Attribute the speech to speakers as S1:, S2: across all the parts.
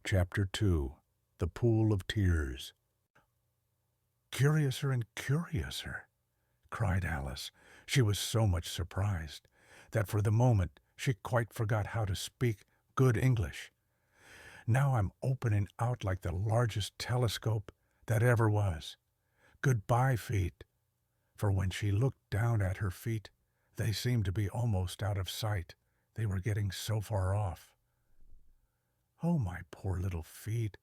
S1: Chapter 2. The Pool of Tears. "Curiouser and curiouser," cried Alice. She was so much surprised that for the moment she quite forgot how to speak good English. "Now I'm opening out like the largest telescope that ever was. Goodbye, feet." For when she looked down at her feet, they seemed to be almost out of sight. They were getting so far off. "Oh, my poor little feet.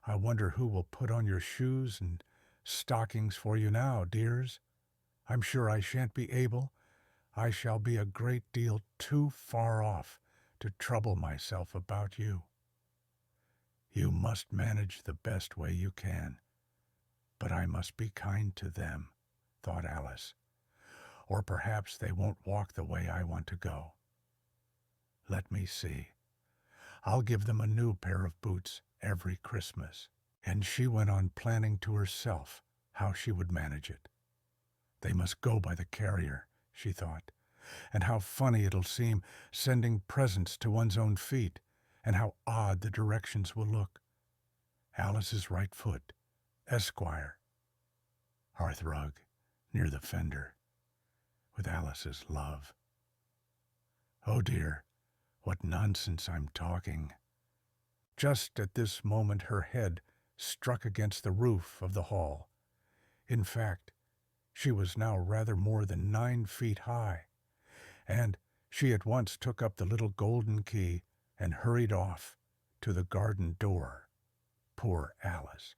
S1: I wonder who will put on your shoes and stockings for you now, dears. I'm sure I shan't be able. I shall be a great deal too far off to trouble myself about you. You must manage the best way you can. But I must be kind to them," thought Alice. "Or perhaps they won't walk the way I want to go. Let me see. I'll give them a new pair of boots every Christmas." And she went on planning to herself how she would manage it. "They must go by the carrier," she thought, "and how funny it'll seem sending presents to one's own feet, and how odd the directions will look. Alice's right foot, Esquire. Hearthrug, near the fender, with Alice's love. Oh dear, what nonsense I'm talking." Just at this moment her head struck against the roof of the hall. In fact, she was now rather more than 9 feet high, and she at once took up the little golden key and hurried off to the garden door. Poor Alice!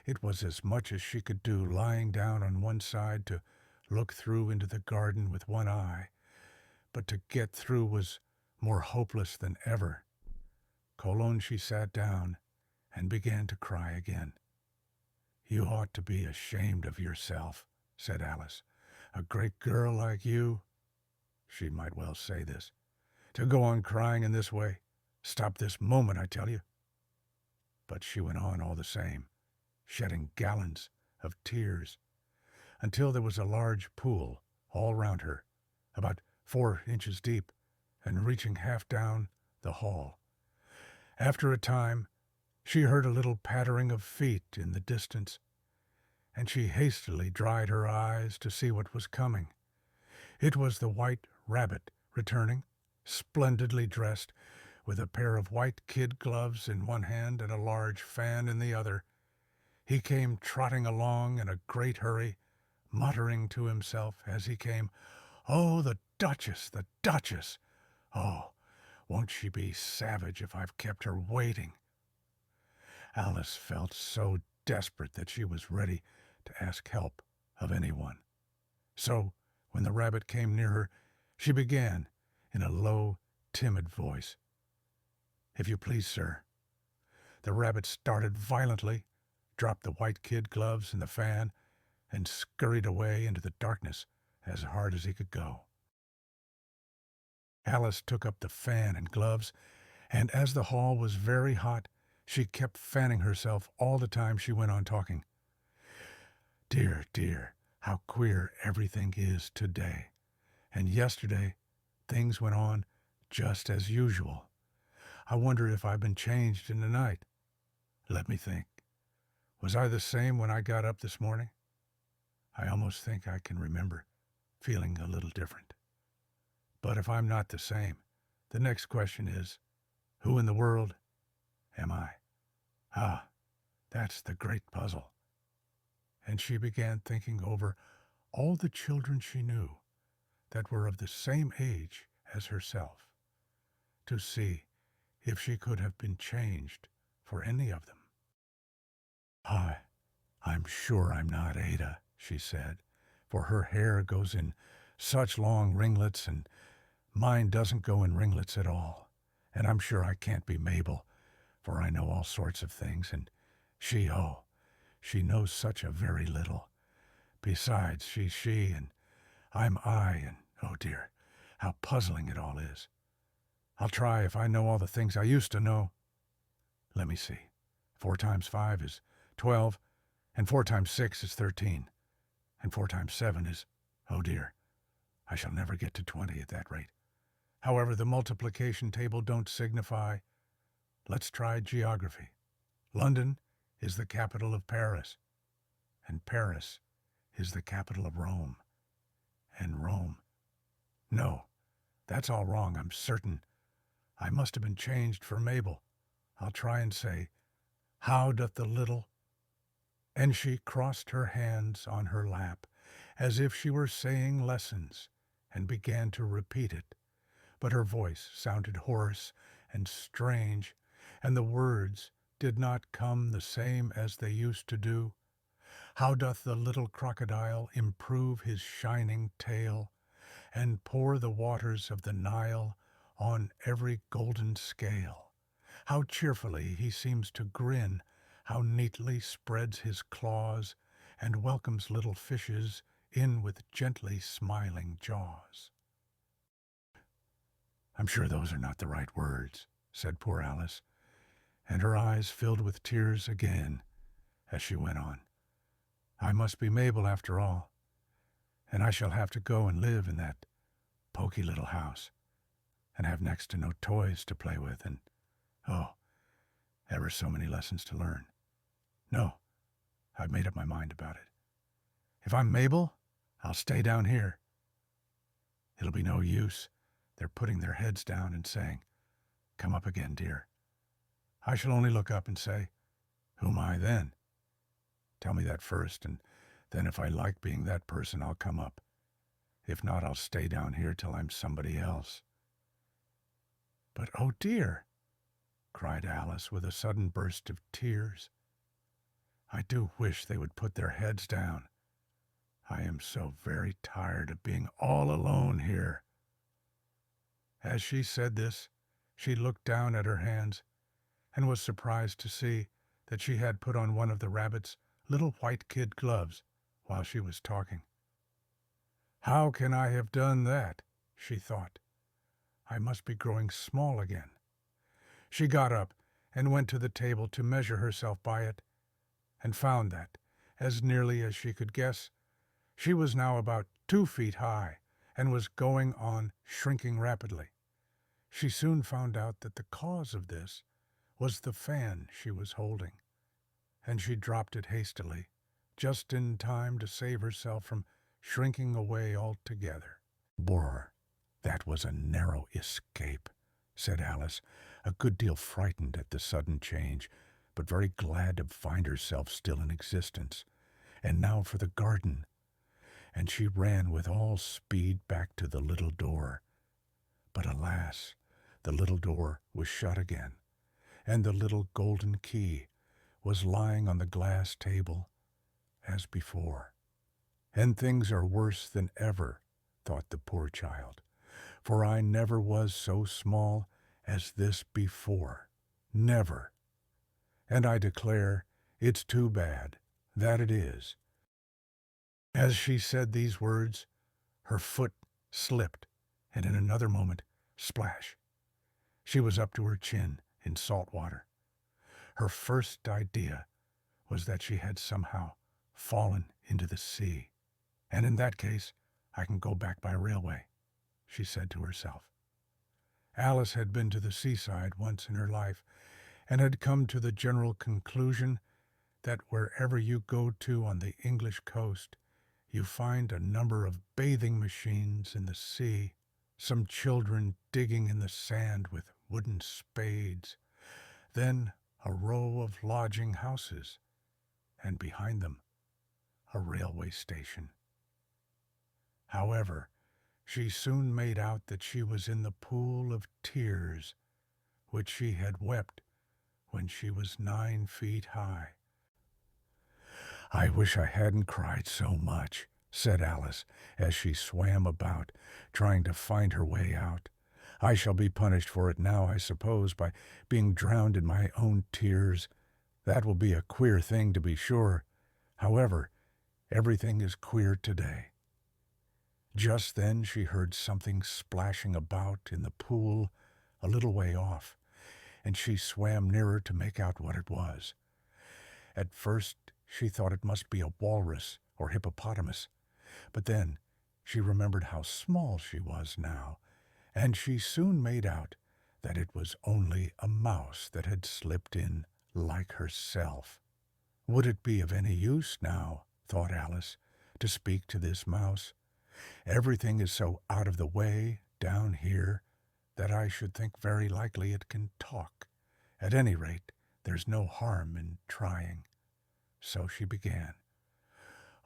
S1: It was as much as she could do lying down on one side to look through into the garden with one eye, but to get through was more hopeless than ever. Alone she sat down and began to cry again. "You ought to be ashamed of yourself," said Alice. "A great girl like you," she might well say this, "to go on crying in this way. Stop this moment, I tell you." But she went on all the same, shedding gallons of tears, until there was a large pool all round her, about 4 inches deep, and reaching half down the hall. After a time, she heard a little pattering of feet in the distance, and she hastily dried her eyes to see what was coming. It was the White Rabbit returning, splendidly dressed, with a pair of white kid gloves in one hand and a large fan in the other. He came trotting along in a great hurry, muttering to himself as he came, "Oh, the Duchess, the Duchess! Oh, won't she be savage if I've kept her waiting?" Alice felt so desperate that she was ready to ask help of anyone. So, when the rabbit came near her, she began, in a low, timid voice, "If you please, sir." The rabbit started violently, dropped the white kid gloves and the fan, and scurried away into the darkness as hard as he could go. Alice took up the fan and gloves, and as the hall was very hot, she kept fanning herself all the time she went on talking. "Dear, dear, how queer everything is today. And yesterday, things went on just as usual. I wonder if I've been changed in the night. Let me think. Was I the same when I got up this morning? I almost think I can remember feeling a little different. But if I'm not the same, the next question is, who in the world am I? Ah, that's the great puzzle." And she began thinking over all the children she knew that were of the same age as herself, to see if she could have been changed for any of them. I'm sure I'm not Ada," she said, "for her hair goes in such long ringlets, and mine doesn't go in ringlets at all. And I'm sure I can't be Mabel, for I know all sorts of things, and she knows such a very little. Besides, she's she, and I'm I, and oh dear, how puzzling it all is. I'll try if I know all the things I used to know. Let me see. 4 times 5 is 12, and 4 times 6 is 13, and 4 times 7 is, oh dear, I shall never get to 20 at that rate. However, the multiplication table don't signify. Let's try geography. London is the capital of Paris, and Paris is the capital of Rome, and Rome. No, that's all wrong, I'm certain. I must have been changed for Mabel. I'll try and say, how doth the little... And she crossed her hands on her lap, as if she were saying lessons, and began to repeat it. But her voice sounded hoarse and strange, and the words did not come the same as they used to do. How doth the little crocodile improve his shining tail, and pour the waters of the Nile on every golden scale? How cheerfully he seems to grin, how neatly spreads his claws, and welcomes little fishes in with gently smiling jaws. I'm sure those are not the right words, said poor Alice, and her eyes filled with tears again as she went on. I must be Mabel after all, and I shall have to go and live in that poky little house, and have next to no toys to play with, and, oh, ever so many lessons to learn. No, I've made up my mind about it. If I'm Mabel, I'll stay down here. It'll be no use. They're putting their heads down and saying, come up again, dear. I shall only look up and say, who am I then? Tell me that first, and then if I like being that person, I'll come up. If not, I'll stay down here till I'm somebody else. But, oh dear, cried Alice with a sudden burst of tears. I do wish they would put their heads down. I am so very tired of being all alone here. As she said this, she looked down at her hands and was surprised to see that she had put on one of the rabbit's little white kid gloves while she was talking. How can I have done that? She thought. I must be growing small again. She got up and went to the table to measure herself by it, and found that, as nearly as she could guess, she was now about 2 feet high and was going on shrinking rapidly. She soon found out that the cause of this was the fan she was holding, and she dropped it hastily, just in time to save herself from shrinking away altogether. Brr, that was a narrow escape, said Alice, a good deal frightened at the sudden change, but very glad to find herself still in existence. And now for the garden. And she ran with all speed back to the little door. But alas, the little door was shut again, and the little golden key was lying on the glass table as before. And things are worse than ever, thought the poor child, for I never was so small as this before. Never. And I declare it's too bad, that it is. As she said these words, her foot slipped, and in another moment, splash, she was up to her chin in salt water. Her first idea was that she had somehow fallen into the sea. And in that case, I can go back by railway, she said to herself. Alice had been to the seaside once in her life, and had come to the general conclusion that wherever you go to on the English coast, you find a number of bathing machines in the sea, some children digging in the sand with wooden spades, then a row of lodging houses, and behind them a railway station. However, she soon made out that she was in the pool of tears which she had wept when she was 9 feet high. I wish I hadn't cried so much, said Alice, as she swam about, trying to find her way out. I shall be punished for it now, I suppose, by being drowned in my own tears. That will be a queer thing, to be sure. However, everything is queer today. Just then she heard something splashing about in the pool a little way off, and she swam nearer to make out what it was. At first she thought it must be a walrus or hippopotamus, but then she remembered how small she was now, and she soon made out that it was only a mouse that had slipped in like herself. Would it be of any use now, thought Alice, to speak to this mouse? Everything is so out of the way down here that I should think very likely it can talk. At any rate, there's no harm in trying. So she began.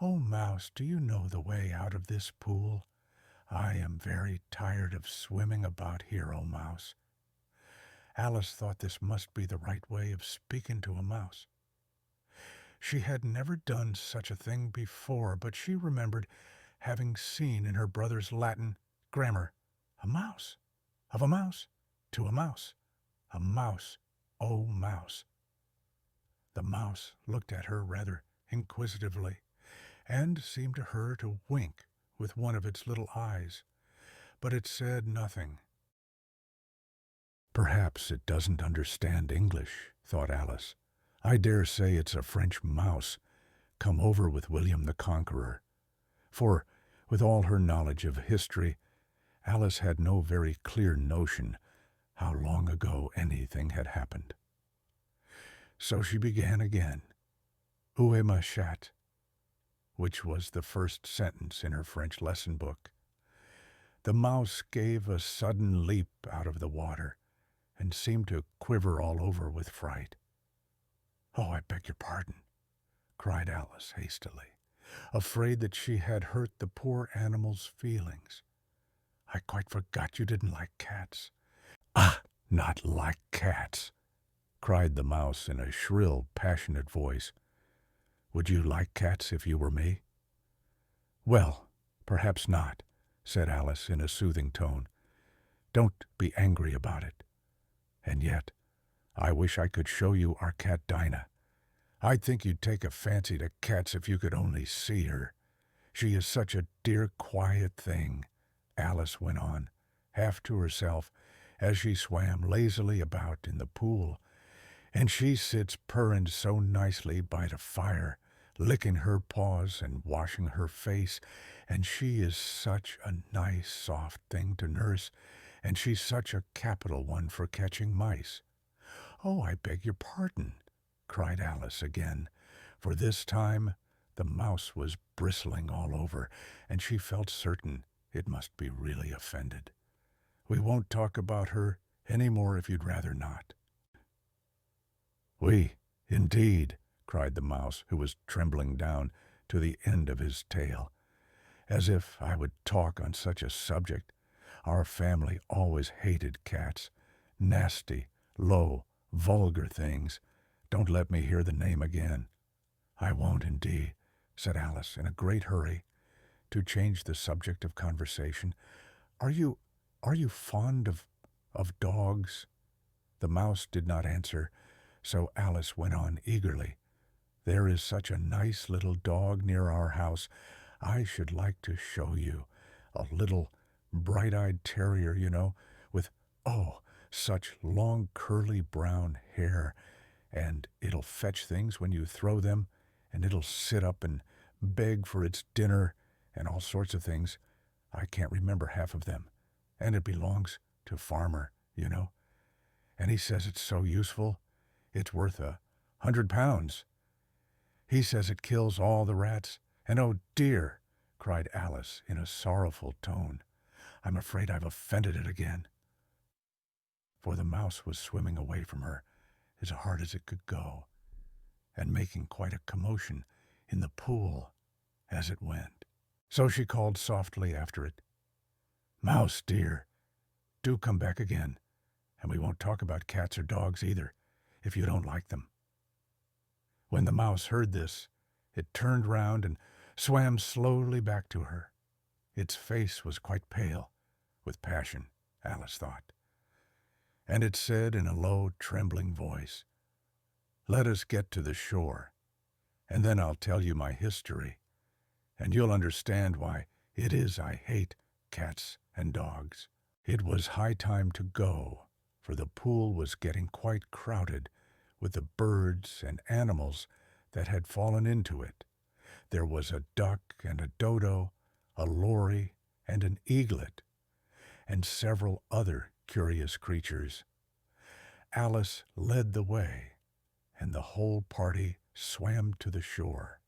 S1: "Oh, Mouse, do you know the way out of this pool? I am very tired of swimming about here, oh Mouse." Alice thought this must be the right way of speaking to a mouse. She had never done such a thing before, but she remembered having seen in her brother's Latin grammar, "A mouse, of a mouse, to a mouse, a mouse, oh mouse." The mouse looked at her rather inquisitively, and seemed to her to wink with one of its little eyes, but it said nothing. "Perhaps it doesn't understand English," thought Alice. "I dare say it's a French mouse come over with William the Conqueror." For, with all her knowledge of history, Alice had no very clear notion how long ago anything had happened. So she began again, "Où est ma chatte?" which was the first sentence in her French lesson book. The mouse gave a sudden leap out of the water, and seemed to quiver all over with fright. "Oh, I beg your pardon," cried Alice hastily, afraid that she had hurt the poor animal's feelings. "I quite forgot you didn't like cats." "Ah, not like cats!" cried the mouse in a shrill, passionate voice. "Would you like cats if you were me?" "Well, perhaps not," said Alice in a soothing tone. "Don't be angry about it. And yet, I wish I could show you our cat Dinah. I think you'd take a fancy to cats if you could only see her. She is such a dear, quiet thing," Alice went on, half to herself, as she swam lazily about in the pool, "and she sits purring so nicely by the fire, licking her paws and washing her face, and she is such a nice, soft thing to nurse, and she's such a capital one for catching mice." "Oh, I beg your pardon," cried Alice again, for this time the mouse was bristling all over, and she felt certain it must be really offended. "We won't talk about her any more if you'd rather not." "Oui, indeed," cried the mouse, who was trembling down to the end of his tail. "As if I would talk on such a subject. Our family always hated cats. Nasty, low, vulgar things. Don't let me hear the name again." "I won't indeed," said Alice in a great hurry to change the subject of conversation. Are you fond of dogs?" The mouse did not answer, so Alice went on eagerly. "There is such a nice little dog near our house. I should like to show you. A little bright-eyed terrier, you know, with, oh, such long curly brown hair, and it'll fetch things when you throw them, and it'll sit up and beg for its dinner, and all sorts of things. I can't remember half of them, and it belongs to Farmer, you know. And he says it's so useful, it's worth £100. He says it kills all the rats, and oh dear," cried Alice in a sorrowful tone, "I'm afraid I've offended it again." For the mouse was swimming away from her as hard as it could go, and making quite a commotion in the pool as it went. So she called softly after it, "Mouse, dear, do come back again, and we won't talk about cats or dogs either, if you don't like them." When the mouse heard this, it turned round and swam slowly back to her. Its face was quite pale with passion, Alice thought, and it said in a low, trembling voice, "Let us get to the shore, and then I'll tell you my history, and you'll understand why it is I hate cats and dogs." It was high time to go, for the pool was getting quite crowded with the birds and animals that had fallen into it. There was a duck and a dodo, a lory and an eaglet, and several other curious creatures. Alice led the way, and the whole party swam to the shore.